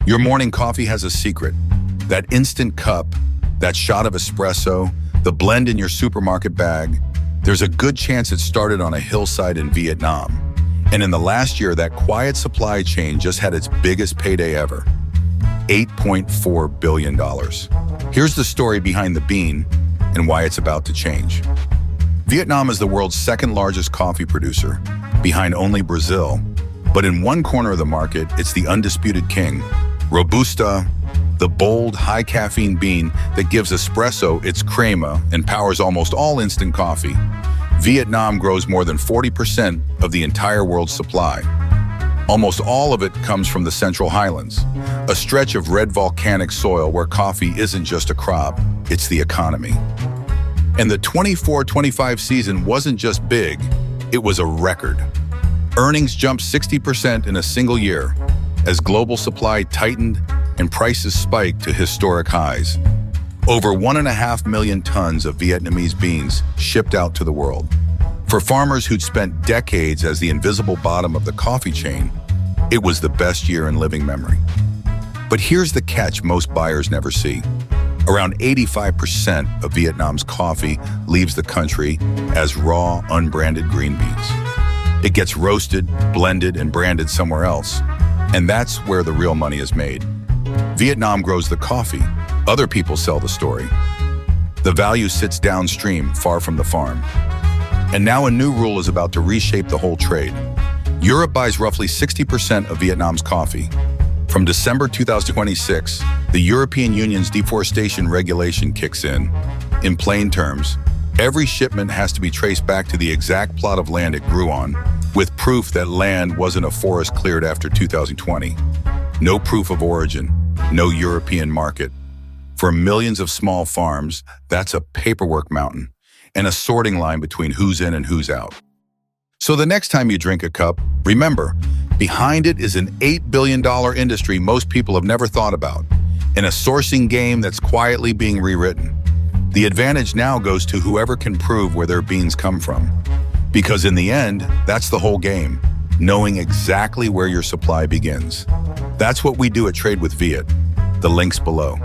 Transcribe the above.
Your morning coffee has a secret. That instant cup, that shot of espresso, the blend in your supermarket bag, there's a good chance it started on a hillside in Vietnam. And in the last year, that quiet supply chain just had its biggest payday ever. $8.4 billion. Here's the story behind the bean and why it's about to change. Vietnam is the world's second largest coffee producer, behind only Brazil. But in one corner of the market, it's the undisputed king, Robusta, the bold, high-caffeine bean that gives espresso its crema and powers almost all instant coffee. Vietnam grows more than 40% of the entire world's supply. Almost all of it comes from the Central Highlands, a stretch of red volcanic soil where coffee isn't just a crop, it's the economy. And the 24-25 season wasn't just big, it was a record. Earnings jumped 60% in a single year as global supply tightened and prices spiked to historic highs. Over 1.5 million tons of Vietnamese beans shipped out to the world. For farmers who'd spent decades as the invisible bottom of the coffee chain, it was the best year in living memory. But here's the catch most buyers never see. Around 85% of Vietnam's coffee leaves the country as raw, unbranded green beans. It gets roasted, blended, and branded somewhere else, and that's where the real money is made. Vietnam grows the coffee, other people sell the story. The value sits downstream, far from the farm. And now a new rule is about to reshape the whole trade. Europe buys roughly 60% of Vietnam's coffee. From December 2026, the European Union's deforestation regulation kicks in. In plain terms, every shipment has to be traced back to the exact plot of land it grew on, with proof that land wasn't a forest cleared after 2020. No proof of origin, no European market. For millions of small farms, that's a paperwork mountain and a sorting line between who's in and who's out. So the next time you drink a cup, remember, behind it is an $8 billion industry most people have never thought about, and a sourcing game that's quietly being rewritten. The advantage now goes to whoever can prove where their beans come from. Because in the end, that's the whole game, knowing exactly where your supply begins. That's what we do at Trade with Viet. The link's below.